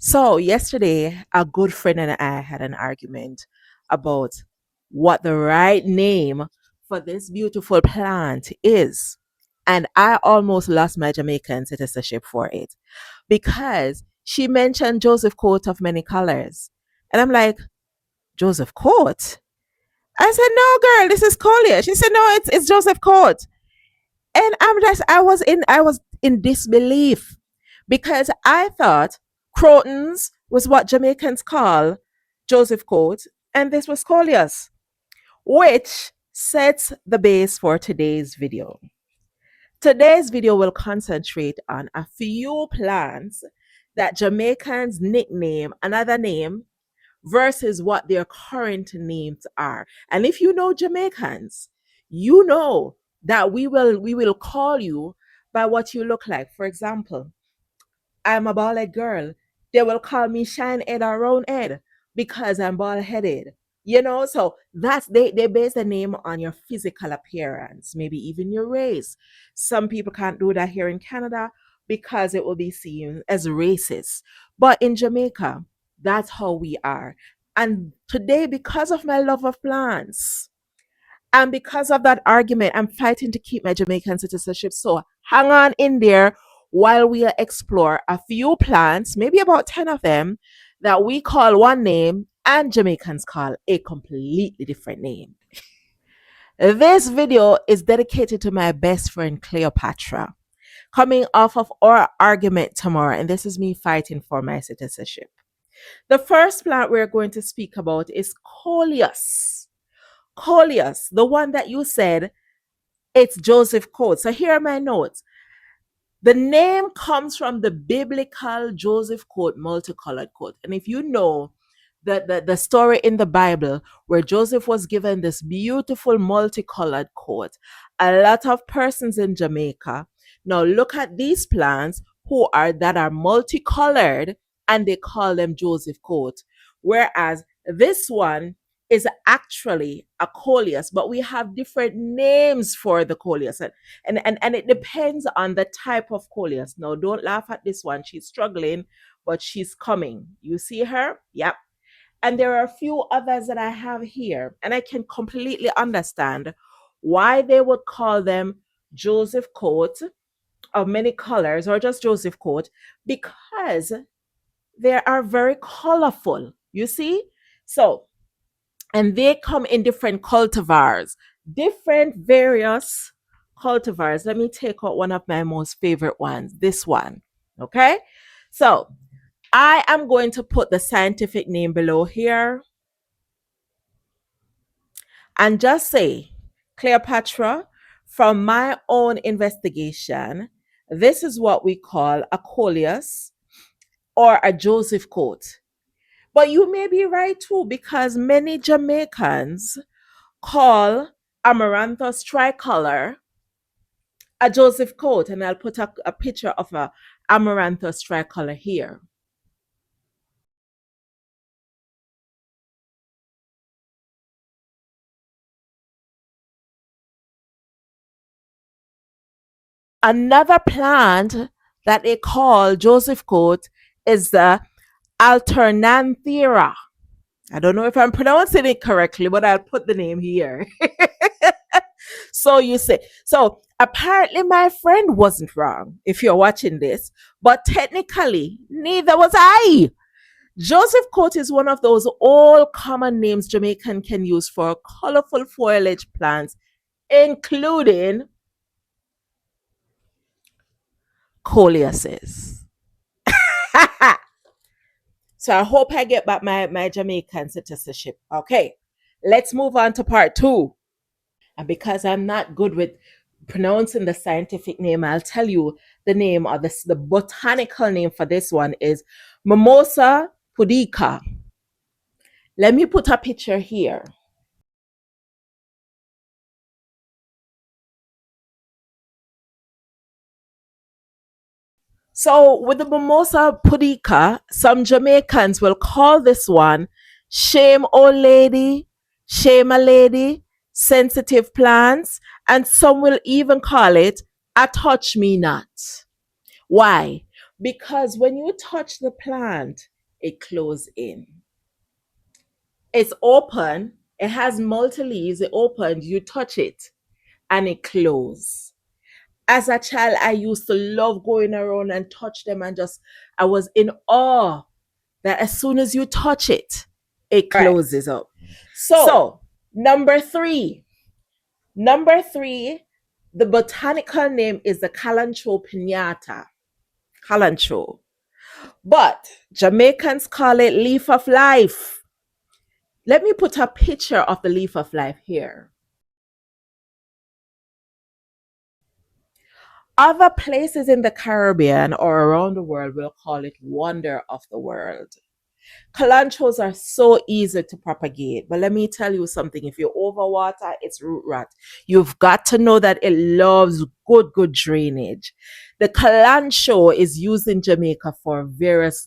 So, yesterday, a good friend and I had an argument about what the right name for this beautiful plant is. And I almost lost my Jamaican citizenship for it because she mentioned Joseph coat of many colors. And I'm like, Joseph coat? I said, no, girl, this is Coleus. She said, no, it's Joseph coat. And I was in disbelief because I thought Crotons was what Jamaicans call Joseph Coat, and this was Coleus, which sets the base for today's video. Today's video will concentrate on a few plants that Jamaicans nickname another name versus what their current names are. And if you know Jamaicans, you know that we will call you by what you look like. For example, I'm a bald headed girl. They will call me shine head or round head because I'm bald headed. So they base the name on your physical appearance, maybe even your race. Some people can't do that here in Canada because it will be seen as racist. But in Jamaica, that's how we are. And today, because of my love of plants, and because of that argument, I'm fighting to keep my Jamaican citizenship. So hang on in there while we explore a few plants, maybe about 10 of them, that we call one name and Jamaicans call a completely different name. This video is dedicated to my best friend Cleopatra, coming off of our argument tomorrow, and this is me fighting for my citizenship. The first plant we're going to speak about is Coleus. Coleus, the one that you said it's Joseph Coat. So here are my notes. The name comes from the biblical Joseph coat, multicolored coat. And if you know the story in the Bible where Joseph was given this beautiful multicolored coat, a lot of persons in Jamaica now look at these plants that are multicolored and they call them Joseph coat. Whereas this one is actually a coleus, but we have different names for the coleus. And it depends on the type of coleus. Now, don't laugh at this one. She's struggling, but she's coming. You see her? Yep. And there are a few others that I have here, and I can completely understand why they would call them Joseph coat of many colors or just Joseph coat because they are very colorful. You see? So, and they come in different cultivars, different various cultivars. Let me take out one of my most favorite ones, this one. Okay. So I am going to put the scientific name below here and just say, Cleopatra, from my own investigation, this is what we call a coleus or a Joseph coat. But you may be right too, because many Jamaicans call Amaranthus tricolor a Joseph coat, and I'll put a picture of a Amaranthus tricolor here. Another plant that they call Joseph coat is the Alternanthera. I don't know if I'm pronouncing it correctly, but I'll put the name here. So apparently my friend wasn't wrong if you're watching this, but technically neither was I. Joseph coat is one of those all common names Jamaican can use for colorful foliage plants, including coleuses. So I hope I get back my Jamaican citizenship. Okay, let's move on to part two. And because I'm not good with pronouncing the scientific name, I'll tell you the name or the botanical name for this one is Mimosa pudica. Let me put a picture here. So with the Mimosa pudica, some Jamaicans will call this one shame old lady, shame a lady, sensitive plants, and some will even call it a touch me not. Why? Because when you touch the plant, it closes in. It's open, it has multi leaves, it opens, you touch it, and it closes. As a child, I used to love going around and touch them and just, I was in awe that as soon as you touch it, it Right. closes up. So, So, number three, number three, the botanical name is the Calancho piñata. Calancho. But Jamaicans call it leaf of life. Let me put a picture of the leaf of life here. Other places in the Caribbean or around the world will call it wonder of the world. Calanchos are so easy to propagate, but let me tell you something. If you overwater, it's root rot. You've got to know that it loves good drainage. The calancho is used in Jamaica for various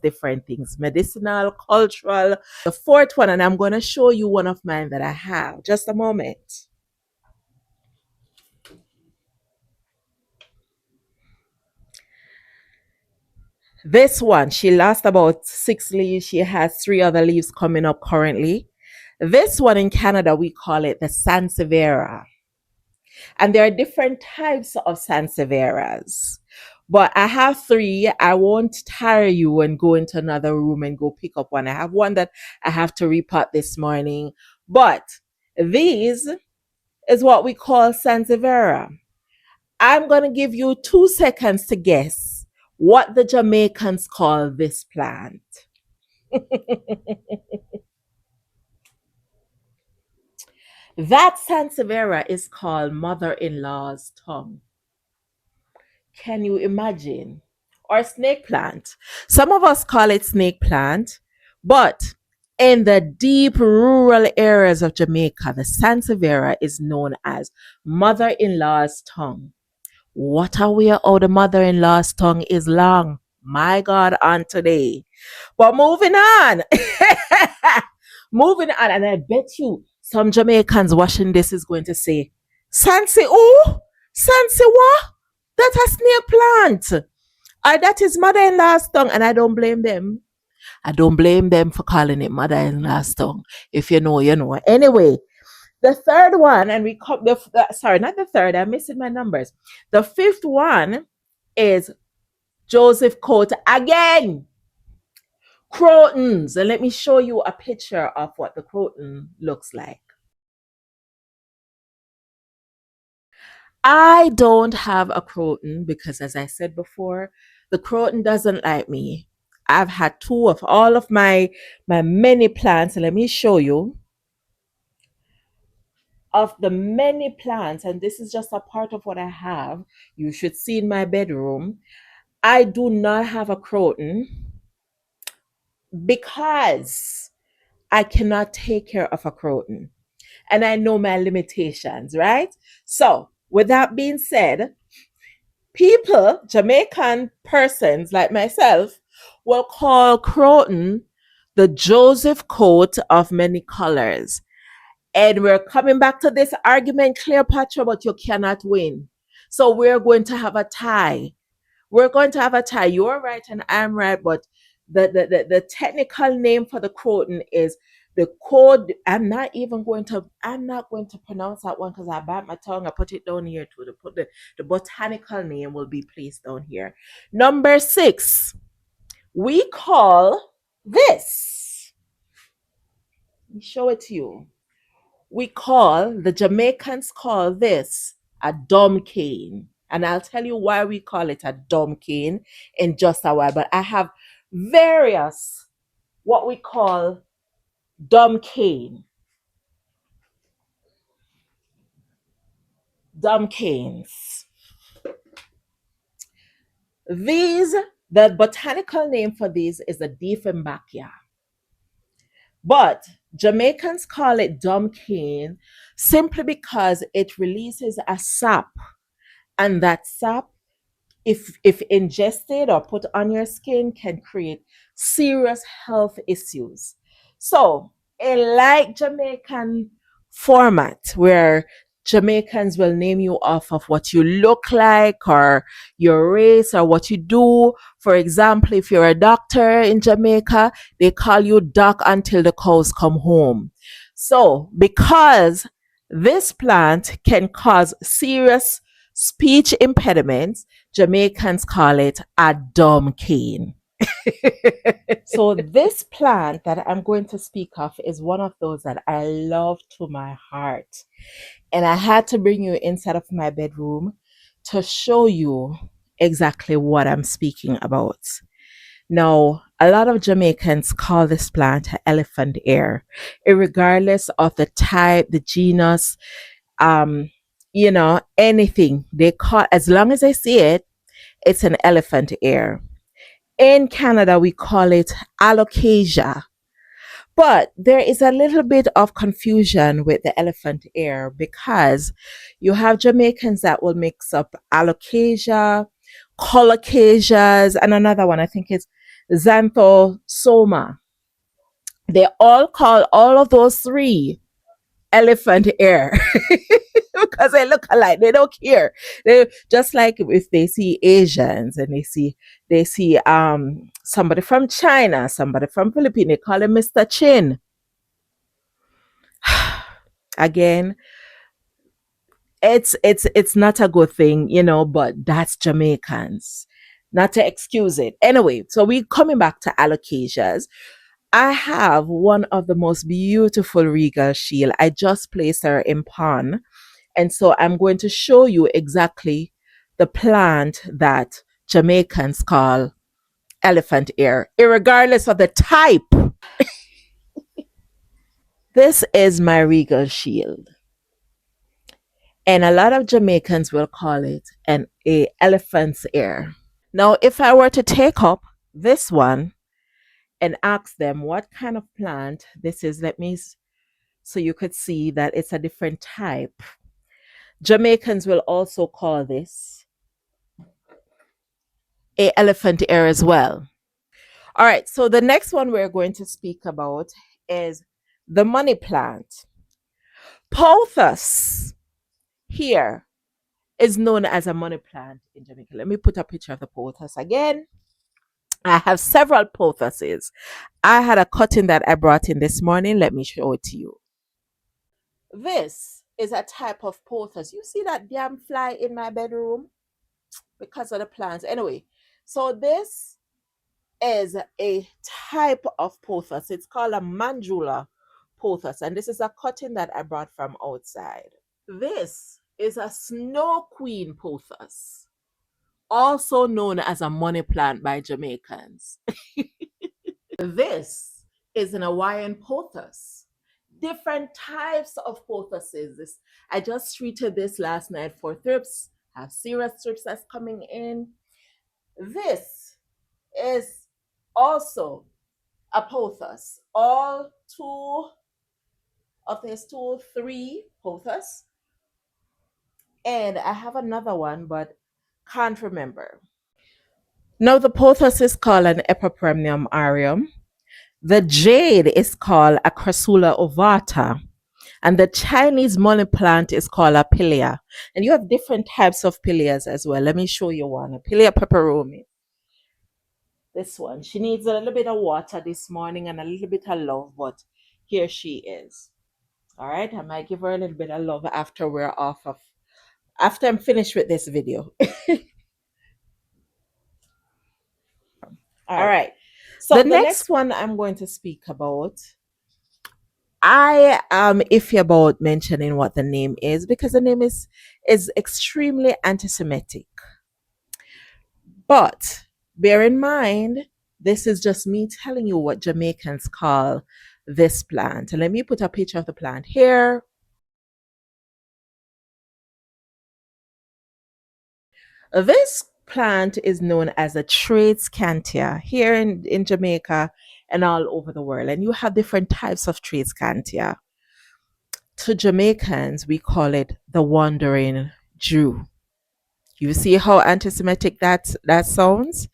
different things, medicinal, cultural. The fourth one, and I'm going to show you one of mine that I have. Just a moment. This one, she lost about 6 leaves. She has 3 other leaves coming up currently. This one in Canada, we call it the Sansevieria. And there are different types of Sansevieras. But I have 3. I won't tire you and go into another room and go pick up one. I have one that I have to repot this morning. But these is what we call Sansevieria. I'm going to give you 2 seconds to guess what the Jamaicans call this plant. That Sansevieria is called mother in law's tongue. Can you imagine? Or snake plant. Some of us call it snake plant, but in the deep rural areas of Jamaica, the Sansevieria is known as mother in law's tongue. What a way how the mother in law's tongue is long. My God, on today. But moving on. Moving on. And I bet you some Jamaicans watching this is going to say, Sansi, oh, Sansi, what? That's a snake plant. That is mother in law's tongue. And I don't blame them. I don't blame them for calling it mother in law's tongue. If you know, you know. Anyway, the third one, and we come, sorry, not the third, I'm missing my numbers. The fifth one is Joseph Coat again. Crotons. And let me show you a picture of what the croton looks like. I don't have a croton because, as I said before, the croton doesn't like me. I've had 2 of all of my many plants. And let me show you of the many plants. And this is just a part of what I have. You should see in my bedroom. I do not have a croton because I cannot take care of a croton. And I know my limitations, right? So, with that being said, people, Jamaican persons like myself, will call croton the Joseph coat of many colors. And we're coming back to this argument, Cleopatra, but you cannot win. So we're going to have a tie. We're going to have a tie. You're right and I'm right, but the technical name for the croton is the code. I'm not going to pronounce that one because I bite my tongue. I put it down here too. The botanical name will be placed down here. Number 6, we call this. Let me show it to you. The Jamaicans call this a dumb cane. And I'll tell you why we call it a dumb cane in just a while. But I have various what we call dumb cane. Dumb canes. These, the botanical name for these is the Dieffenbachia. But Jamaicans call it dumb cane simply because it releases a sap. And that sap, if ingested or put on your skin, can create serious health issues. So, in like Jamaican format where Jamaicans will name you off of what you look like or your race or what you do. For example, if you're a doctor in Jamaica, they call you Doc until the cows come home. So, because this plant can cause serious speech impediments, Jamaicans call it a dumb cane. So, this plant that I'm going to speak of is one of those that I love to my heart. And I had to bring you inside of my bedroom to show you exactly what I'm speaking about. Now, a lot of Jamaicans call this plant elephant ear, regardless of the type, the genus, um, anything they call, as long as I see it, it's an elephant ear. In Canada, we call it alocasia. But there is a little bit of confusion with the elephant ear because you have Jamaicans that will mix up alocasia, colocasias, and another one, I think it's xanthosoma. They all call all of those three elephant ear because they look alike. They don't care. They just like if they see Asians and they see somebody from China, somebody from Philippines, they call him Mr. Chin. Again, it's not a good thing, but that's Jamaicans. Not to excuse it. Anyway, so we coming back to alocasias. I have one of the most beautiful regal shield. I just placed her in pawn. And so I'm going to show you exactly the plant that Jamaicans call elephant ear, regardless of the type. This is my regal shield. And a lot of Jamaicans will call it a elephant's ear. Now, if I were to take up this one and ask them what kind of plant this is, so you could see that it's a different type. Jamaicans will also call this a elephant ear as well. All right, so the next one we're going to speak about is the money plant. Pothos here is known as a money plant in Jamaica. Let me put a picture of the pothos again. I have several pothoses. I had a cutting that I brought in this morning. Let me show it to you. This is a type of pothos. You see that damn fly in my bedroom? Because of the plants. Anyway, so this is a type of pothos. It's called a mandula pothos. And this is a cutting that I brought from outside. This is a snow queen pothos, also known as a money plant by Jamaicans. This is an Hawaiian pothos. Different types of pothoses. I just treated this last night for thrips. I have serious thrips that's coming in. This is also a pothos. All three pothos. And I have another one, but can't remember. Now the pothos is called an Epipremnium aureum. The jade is called a Crassula ovata. And the Chinese money plant is called a pilia. And you have different types of pilias as well. Let me show you one. A pilia peperomia. This one. She needs a little bit of water this morning and a little bit of love, but here she is. All right. I might give her a little bit of love after I'm finished with this video. All right. So the next one I'm going to speak about, I am iffy about mentioning what the name is because the name is extremely anti-Semitic. But bear in mind, this is just me telling you what Jamaicans call this plant. And let me put a picture of the plant here. This plant is known as a tradescantia here in Jamaica and all over the world. And you have different types of tradescantia. To Jamaicans, we call it the wandering Jew. You see how anti-Semitic that sounds?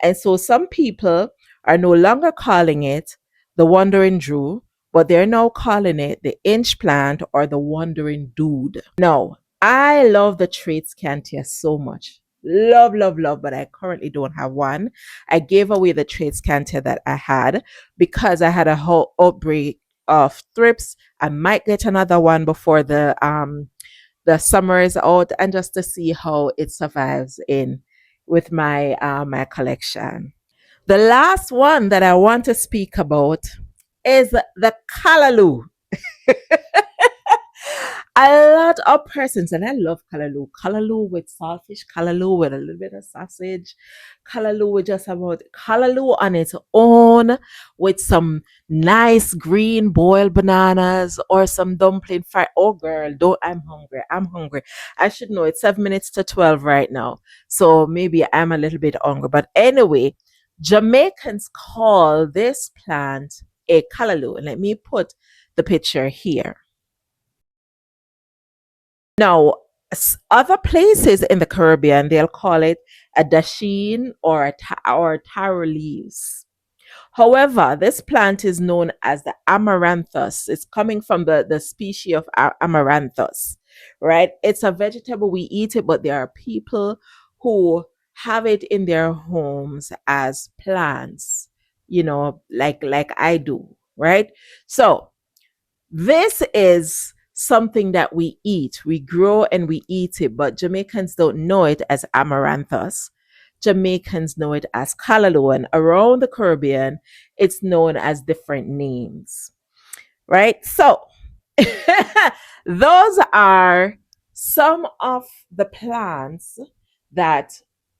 And so some people are no longer calling it the wandering Jew, but they're now calling it the inch plant or the wandering dude. No, I love the trade scantia so much. Love, love, love, but I currently don't have one. I gave away the trade scantia that I had because I had a whole outbreak of thrips. I might get another one before the summer is out, and just to see how it survives in with my collection. The last one that I want to speak about is the callaloo. A lot of persons, and I love callaloo. Callaloo with saltfish, callaloo with a little bit of sausage, callaloo with just about callaloo on its own with some nice green boiled bananas or some dumpling fry. Oh girl, don't I'm hungry. I'm hungry. I should know it's 7 minutes to 12 right now. So maybe I'm a little bit hungry. But anyway, Jamaicans call this plant a callaloo. And let me put the picture here. Now, other places in the Caribbean, they'll call it a dasheen or or taro leaves. However, this plant is known as the amaranthus. It's coming from the species of amaranthus, right? It's a vegetable. We eat it, but there are people who have it in their homes as plants, like I do, right? So this is something that we eat. We grow and we eat it, but Jamaicans don't know it as amaranthus. Jamaicans know it as callaloo, and around the Caribbean, it's known as different names, right? So, those are some of the plants that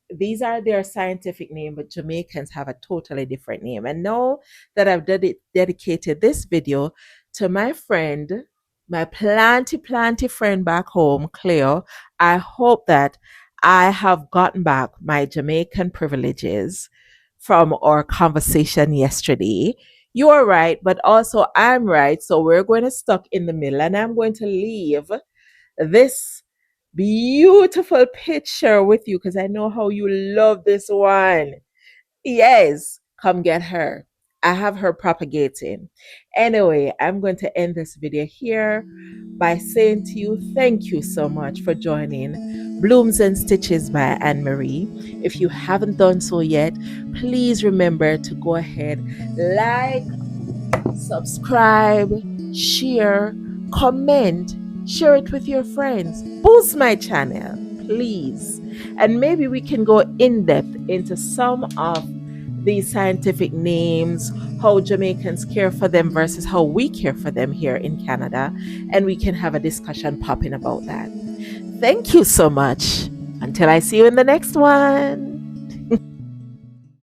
these are their scientific name, but Jamaicans have a totally different name. And now that I've dedicated this video to my friend, my planty friend back home, Cleo, I hope that I have gotten back my Jamaican privileges from our conversation yesterday. You are right, but also I'm right. So we're going to stuck in the middle, and I'm going to leave this beautiful picture with you because I know how you love this one. Yes, come get her. I have her propagating. Anyway, I'm going to end this video here by saying to you, thank you so much for joining Blooms and Stitches by Anne Marie. If you haven't done so yet, please remember to go ahead, like, subscribe, share, comment, share it with your friends. Boost my channel, please. And maybe we can go in depth into some of these scientific names, how Jamaicans care for them versus how we care for them here in Canada. And we can have a discussion popping about that. Thank you so much. Until I see you in the next one.